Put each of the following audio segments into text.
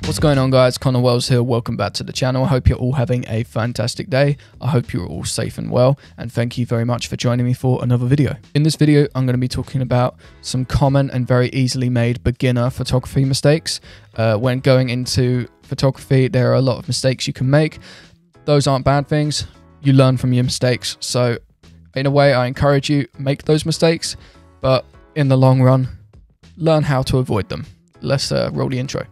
What's going on, guys? Connor Wells here. Welcome back to the channel. I hope you're all having a fantastic day. I hope you're all safe and well, and thank you very much for joining me for another video. In this video, I'm going to be talking about some common and very easily made beginner photography mistakes. When going into photography, there are a lot of mistakes you can make. Those aren't bad things. You learn from your mistakes. So in a way, I encourage you, make those mistakes, but in the long run, learn how to avoid them. Let's roll the intro.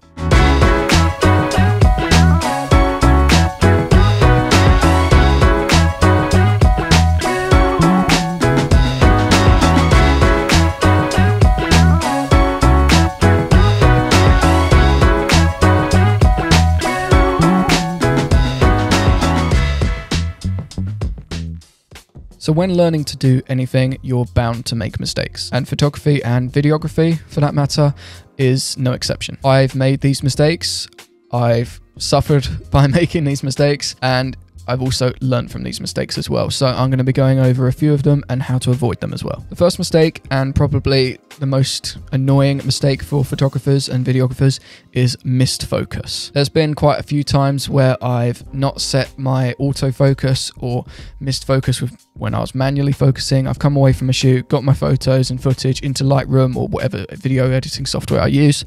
So when learning to do anything, you're bound to make mistakes. And photography and videography, for that matter, is no exception. I've made these mistakes, I've suffered by making these mistakes, and I've also learned from these mistakes as well. So I'm going to be going over a few of them and how to avoid them as well. The first mistake, and probably the most annoying mistake for photographers and videographers, is missed focus. There's been quite a few times where I've not set my autofocus or missed focus when I was manually focusing. I've come away from a shoot, got my photos and footage into Lightroom or whatever video editing software I use,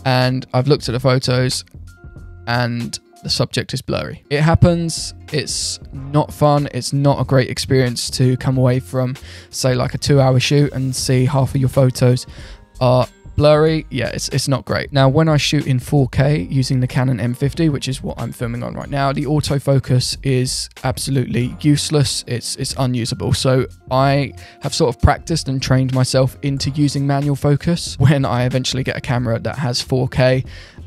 and I've looked at the photos and the subject is blurry. It happens. It's not fun. It's not a great experience to come away from, say, like a 2-hour shoot and see half of your photos are blurry. Yeah, it's not great. Now, when I shoot in 4K using the Canon M50, which is what I'm filming on right now, the autofocus is absolutely useless. It's unusable. So I have sort of practiced and trained myself into using manual focus. When I eventually get a camera that has 4K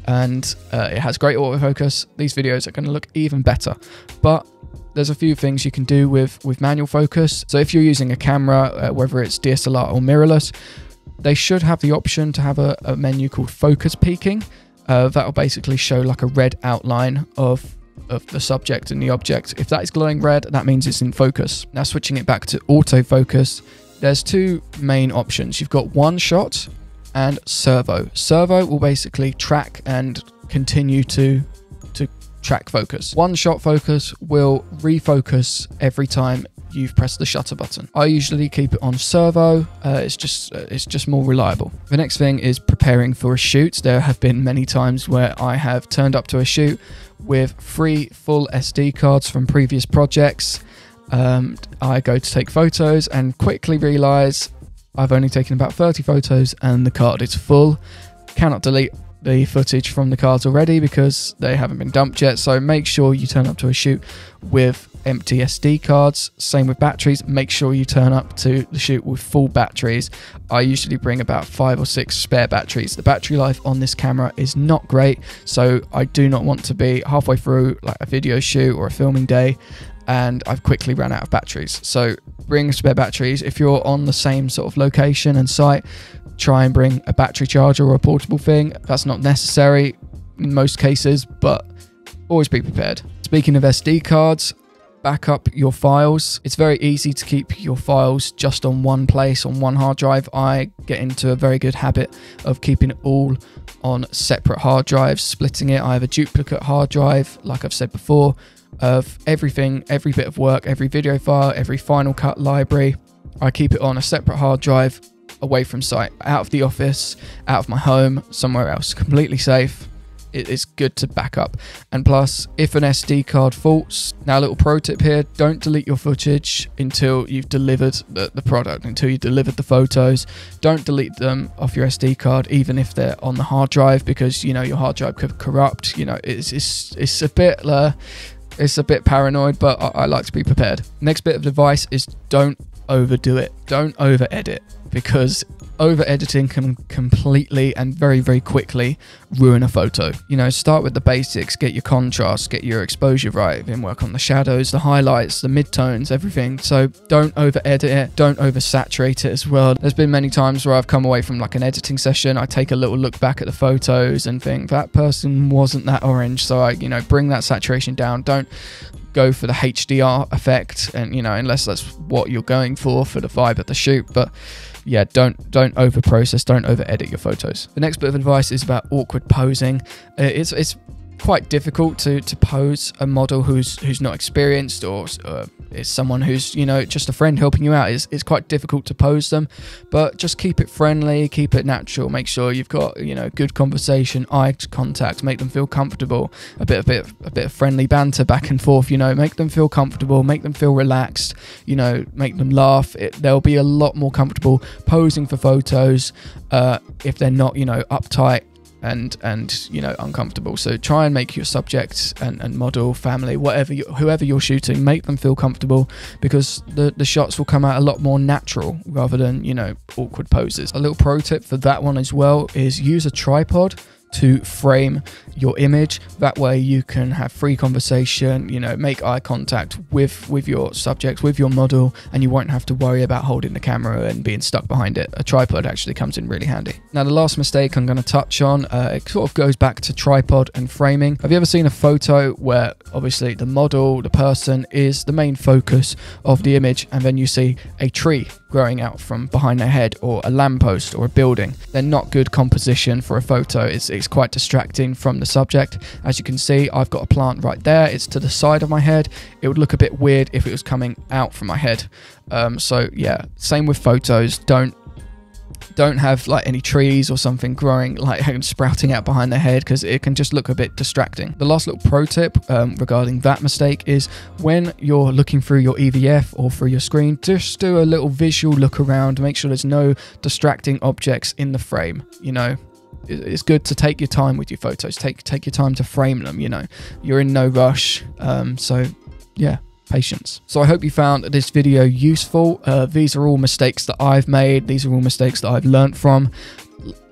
and it has great autofocus, these videos are going to look even better. But there's a few things you can do with manual focus. So if you're using a camera, whether it's DSLR or mirrorless, they should have the option to have a menu called focus peaking. That'll basically show like a red outline of the subject and the object. If that is glowing red, that means it's in focus. Now, switching it back to autofocus, there's two main options. You've got one shot and servo. Servo will basically track and continue to track focus. One shot focus will refocus every time you've pressed the shutter button. I usually keep it on servo. It's just more reliable. The next thing is preparing for a shoot. There have been many times where I have turned up to a shoot with 3 full SD cards from previous projects. I go to take photos and quickly realize I've only taken about 30 photos and the card is full. Cannot delete the footage from the cards already because they haven't been dumped yet. So make sure you turn up to a shoot with empty SD cards. Same with batteries. Make sure you turn up to the shoot with full batteries. I usually bring about 5 or 6 spare batteries. The battery life on this camera is not great, so I do not want to be halfway through like a video shoot or a filming day and I've quickly run out of batteries. So bring spare batteries. If you're on the same sort of location and site, try and bring a battery charger or a portable thing. That's not necessary in most cases, but always be prepared. Speaking of SD cards, back up your files. It's very easy to keep your files just on one place, on one hard drive. I get into a very good habit of keeping it all on separate hard drives, splitting it. I have a duplicate hard drive, like I've said before, of everything, every bit of work, every video file, every Final Cut library. I keep it on a separate hard drive, away from site, out of the office, out of my home, somewhere else, completely safe. It's good to back up. And plus, if an SD card faults, now a little pro tip here, don't delete your footage until you've delivered the product, until you delivered the photos. Don't delete them off your SD card, even if they're on the hard drive, because, you know, your hard drive could corrupt. You know, it's a bit paranoid, but I like to be prepared. Next bit of advice is don't overdo it. Don't over edit, because over editing can completely and very, very quickly ruin a photo. You know, start with the basics, get your contrast, get your exposure right, then work on the shadows, the highlights, the midtones, everything. So don't over edit it, don't over saturate it as well. There's been many times where I've come away from like an editing session, I take a little look back at the photos and think that person wasn't that orange, so I, you know, bring that saturation down. Don't go for the HDR effect, and you know, unless that's what you're going for the vibe of the shoot. But yeah, don't don't over process, don't over edit your photos. The next bit of advice is about awkward posing. It's quite difficult to pose a model who's not experienced, or is someone who's, you know, just a friend helping you out. It's quite difficult to pose them, but just keep it friendly, keep it natural. Make sure you've got, you know, good conversation, eye contact, make them feel comfortable, a bit of friendly banter back and forth, you know, make them feel comfortable, make them feel relaxed, you know, make them laugh. They'll be a lot more comfortable posing for photos if they're not, you know, uptight and you know, uncomfortable. So try and make your subject and model, family, whoever you're shooting, make them feel comfortable, because the shots will come out a lot more natural rather than, you know, awkward poses. A little pro tip for that one as well is use a tripod to frame your image. That way you can have free conversation, you know, make eye contact with your subject, with your model, and you won't have to worry about holding the camera and being stuck behind it. A tripod actually comes in really handy. Now, the last mistake I'm going to touch on, it sort of goes back to tripod and framing. Have you ever seen a photo where obviously the model, the person, is the main focus of the image, and then you see a tree growing out from behind their head, or a lamppost, or a building? They're not good composition for a photo. It's quite distracting from the subject. As you can see, I've got a plant right there. It's to the side of my head. It would look a bit weird if it was coming out from my head. So yeah, same with photos. Don't have like any trees or something growing, like sprouting out behind their head, because it can just look a bit distracting. The last little pro tip regarding that mistake is, when you're looking through your EVF or through your screen, just do a little visual look around, make sure there's no distracting objects in the frame. You know, it's good to take your time with your photos. Take your time to frame them. You know, you're in no rush. So yeah, patience. So I hope you found this video useful. These are all mistakes that I've made. These are all mistakes that I've learned from.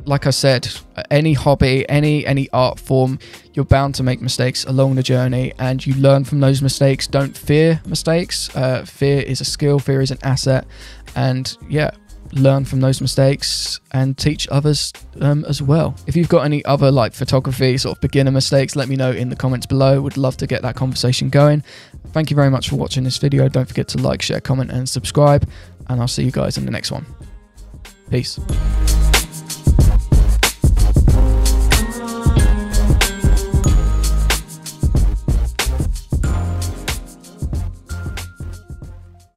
Like I said, any hobby, any art form, you're bound to make mistakes along the journey, and you learn from those mistakes. Don't fear mistakes. Fear is a skill, fear is an asset, and yeah, learn from those mistakes and teach others as well. If you've got any other like photography sort of beginner mistakes, let me know in the comments below. Would love to get that conversation going. Thank you very much for watching this video. Don't forget to like, share, comment and subscribe, and I'll see you guys in the next one. Peace.